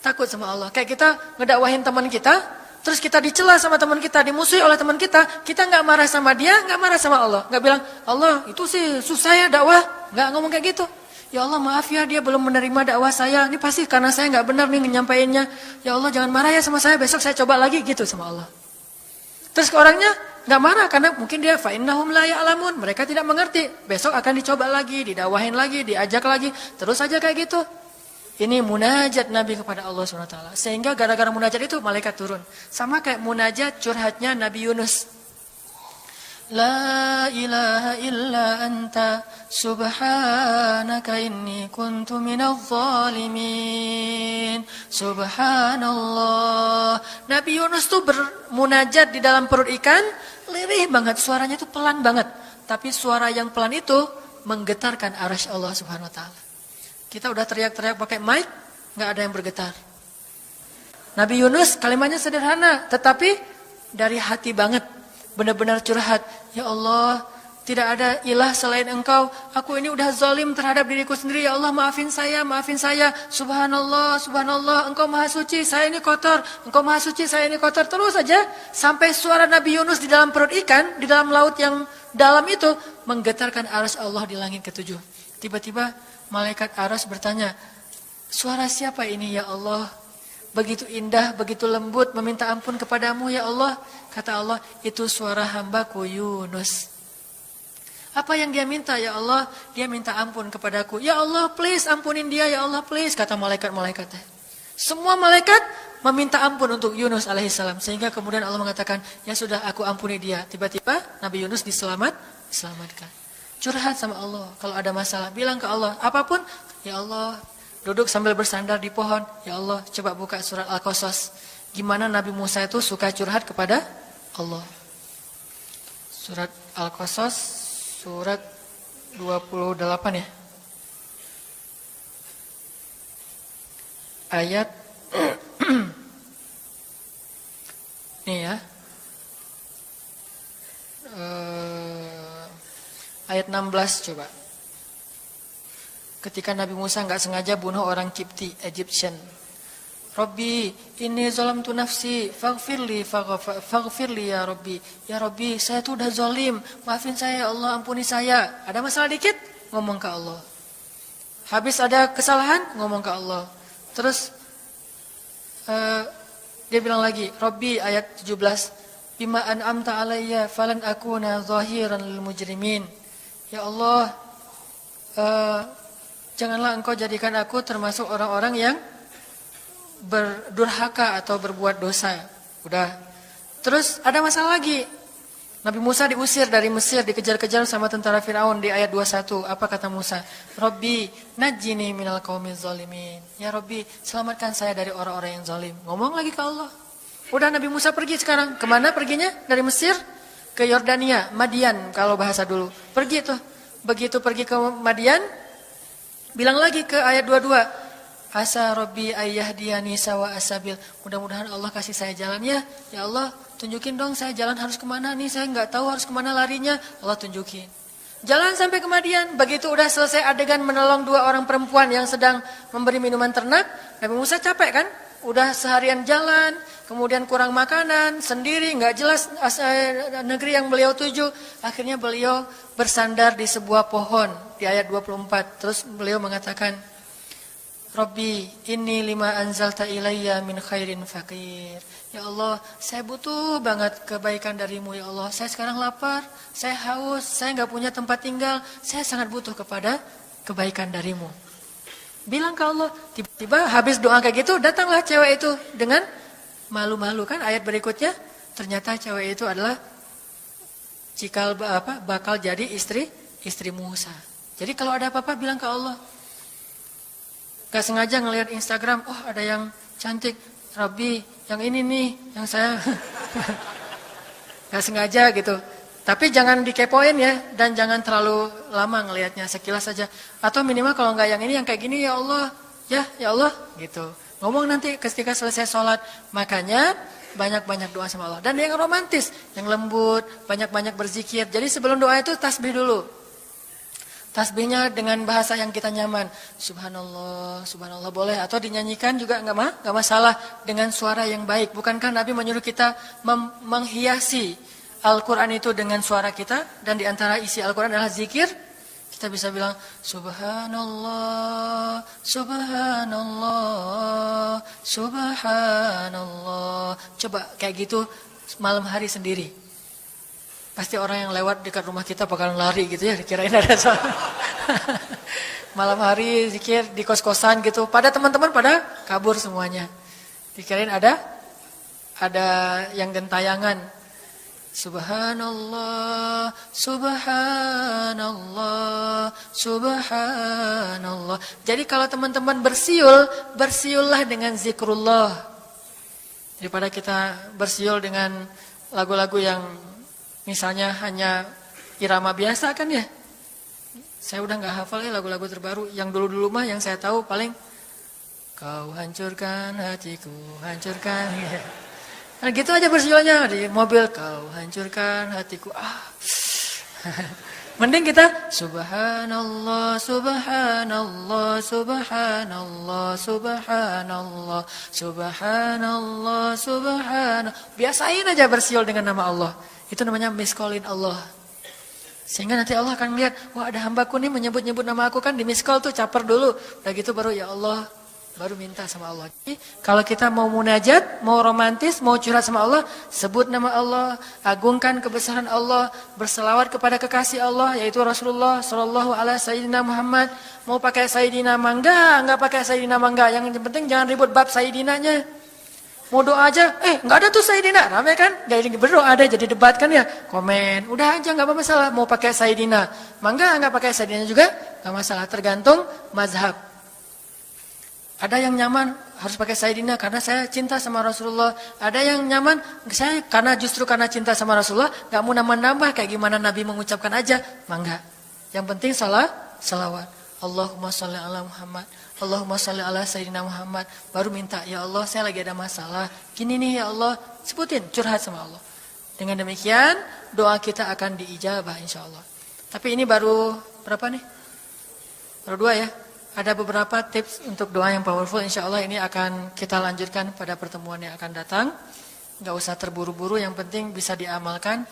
takut sama Allah. Kayak kita ngedakwahin teman kita. Terus kita dicela sama teman kita. Dimusuhi oleh teman kita. Kita gak marah sama dia. Gak marah sama Allah. Gak bilang Allah itu sih susah ya dakwah. Gak ngomong kayak gitu. Ya Allah maaf ya dia belum menerima dakwah saya. Ini pasti karena saya gak benar nih nyampainya. Ya Allah jangan marah ya sama saya. Besok saya coba lagi gitu sama Allah. Terus ke orangnya gak marah. Karena mungkin dia fa'innahum la ya'lamun. Mereka tidak mengerti. Besok akan dicoba lagi. Didakwahin lagi. Diajak lagi. Terus aja kayak gitu. Ini munajat Nabi kepada Allah SWT. Sehingga gara-gara munajat itu malaikat turun. Sama kayak munajat curhatnya Nabi Yunus. La ilaha illa anta subhanaka inni kuntu minadh zalimin. Subhanallah. Nabi Yunus tuh bermunajat di dalam perut ikan, lirih banget, suaranya tuh pelan banget. Tapi suara yang pelan itu menggetarkan arsy Allah Subhanahu wa taala. Kita udah teriak-teriak pakai mic, enggak ada yang bergetar. Nabi Yunus kalimatnya sederhana, tetapi dari hati banget. Benar-benar curhat. Ya Allah, tidak ada ilah selain Engkau. Aku ini udah zalim terhadap diriku sendiri. Ya Allah, maafin saya, maafin saya. Subhanallah, subhanallah. Engkau maha suci, saya ini kotor. Engkau maha suci, saya ini kotor. Terus saja sampai suara Nabi Yunus di dalam perut ikan, di dalam laut yang dalam itu menggetarkan arsy Allah di langit ketujuh. Tiba-tiba malaikat arsy bertanya, suara siapa ini ya Allah? Begitu indah, begitu lembut, meminta ampun kepadamu ya Allah. Kata Allah, itu suara hambaku Yunus. Apa yang dia minta ya Allah? Dia minta ampun kepadaku. Ya Allah, please ampunin dia ya Allah, please. Kata malaikat-malaikatnya. Semua malaikat meminta ampun untuk Yunus alaihissalam. Sehingga kemudian Allah mengatakan, ya sudah aku ampuni dia. Tiba-tiba Nabi Yunus diselamatkan. Curhat sama Allah. Kalau ada masalah, bilang ke Allah. Apapun, ya Allah. Duduk sambil bersandar di pohon. Ya Allah, coba buka surat Al-Qasas. Gimana Nabi Musa itu suka curhat kepada Allah. Surat Al-Qasas, surat 28 ya. Ayat nih ya. Ayat 16 coba. Ketika Nabi Musa nggak sengaja bunuh orang Kipti, Egyptian. Rabbi, inni zalamtu nafsi, faghfirli ya Rabbi. Ya Rabbi, saya tuh udah zalim, maafin saya ya Allah, ampuni saya. Ada masalah dikit, ngomong ke Allah. Habis ada kesalahan, ngomong ke Allah. Terus dia bilang lagi, Rabbi ayat 17, bima an'amta alayya falan akuna zahiran lil mujrimin. Ya Allah, janganlah engkau jadikan aku termasuk orang-orang yang berdurhaka atau berbuat dosa. Udah. Terus ada masalah lagi. Nabi Musa diusir dari Mesir, dikejar-kejar sama tentara Firaun di ayat 21. Apa kata Musa? Rabbi, najjini minal qaumiz zalimin. Ya Rabbi, selamatkan saya dari orang-orang yang zalim. Ngomong lagi ke Allah. Udah Nabi Musa pergi sekarang. Kemana perginya? Dari Mesir ke Yordania, Madian kalau bahasa dulu. Pergi tuh. Begitu pergi ke Madian, bilang lagi ke ayat 22. Asa Rabbi ayyahdiyani sawa asabil. Mudah-mudahan Allah kasih saya jalan ya. Ya Allah, tunjukin dong saya jalan harus kemana nih. Saya nggak tahu harus kemana larinya. Allah tunjukin. Jalan sampai ke Madian. Begitu udah selesai adegan menolong dua orang perempuan yang sedang memberi minuman ternak. Nabi Musa capek kan? Udah seharian jalan. Kemudian kurang makanan. Sendiri nggak jelas negeri yang beliau tuju. Akhirnya beliau bersandar di sebuah pohon. Di ayat 24. Terus beliau mengatakan, Rabbi, inni lima anzalta ilayya min khairin faqir. Ya Allah, saya butuh banget kebaikan darimu ya Allah. Saya sekarang lapar, saya haus, saya nggak punya tempat tinggal. Saya sangat butuh kepada kebaikan darimu. Bilang ke Allah, tiba-tiba habis doa kayak gitu, datanglah cewek itu dengan malu-malu kan. Ayat berikutnya, ternyata cewek itu adalah bakal jadi istri Musa. Jadi kalau ada apa-apa bilang ke Allah. Gak sengaja ngelihat Instagram, oh ada yang cantik, Rabbi, yang ini nih, yang saya gak sengaja gitu. Tapi jangan dikepoin ya, dan jangan terlalu lama ngelihatnya, sekilas saja. Atau minimal kalau nggak yang ini, yang kayak gini ya Allah, ya Allah, gitu. Ngomong nanti ketika selesai sholat, makanya banyak-banyak doa sama Allah. Dan yang romantis, yang lembut, banyak-banyak berzikir. Jadi sebelum doa itu tasbih dulu. Tasbihnya dengan bahasa yang kita nyaman. Subhanallah, subhanallah boleh. Atau dinyanyikan juga nggak masalah dengan suara yang baik. Bukankah Nabi menyuruh kita menghiasi Al-Quran itu dengan suara kita? Dan diantara isi Al-Quran adalah zikir. Kita bisa bilang Subhanallah, Subhanallah, Subhanallah. Coba kayak gitu malam hari sendiri. Pasti orang yang lewat dekat rumah kita bakalan lari gitu ya, dikirain ada soal. Malam hari zikir di kos-kosan gitu, pada teman-teman pada kabur semuanya. Dikirain ada yang gentayangan. Subhanallah, subhanallah, subhanallah. Jadi kalau teman-teman bersiul, bersiullah dengan zikrullah. Daripada kita bersiul dengan lagu-lagu yang misalnya hanya irama biasa kan ya. Saya udah gak hafal ya lagu-lagu terbaru. Yang dulu-dulu mah yang saya tahu paling kau hancurkan hatiku, hancurkan. Nah gitu aja bersiulnya di mobil, kau hancurkan hatiku. Mending kita subhanallah, subhanallah, subhanallah, subhanallah, subhanallah, subhanallah. Biasain aja bersiul dengan nama Allah. Itu namanya miskolin Allah. Sehingga nanti Allah akan melihat, wah ada hambaku nih menyebut-nyebut nama aku kan di miskol tuh, caper dulu. Udah gitu baru ya Allah, baru minta sama Allah. Jadi, kalau kita mau munajat, mau romantis, mau curhat sama Allah, sebut nama Allah, agungkan kebesaran Allah, berselawat kepada kekasih Allah, yaitu Rasulullah Sallallahu Alaihi Sayyidina Muhammad. Mau pakai Sayyidina mangga, enggak pakai Sayyidina mangga. Yang penting jangan ribut bab Sayyidinanya. Mau doa aja, enggak ada tuh Sayyidina, rame kan? Jadi berdoa ada, jadi debat kan ya? Komen, udah aja enggak masalah. Mau pakai Sayyidina mangga, enggak pakai Sayyidina juga, enggak masalah. Tergantung mazhab. Ada yang nyaman harus pakai Sayyidina karena saya cinta sama Rasulullah. Ada yang nyaman saya justru karena cinta sama Rasulullah gak mau nambah-nambah kayak gimana Nabi mengucapkan aja. Mangga. Yang penting salawat. Allahumma sholli ala Muhammad. Allahumma sholli ala Sayyidina Muhammad. Baru minta, ya Allah saya lagi ada masalah. Gini nih ya Allah. Sebutin, curhat sama Allah. Dengan demikian doa kita akan diijabah insya Allah. Tapi ini baru berapa nih? Baru 2 ya. Ada beberapa tips untuk doa yang powerful. Insya Allah ini akan kita lanjutkan pada pertemuan yang akan datang. Gak usah terburu-buru, yang penting bisa diamalkan.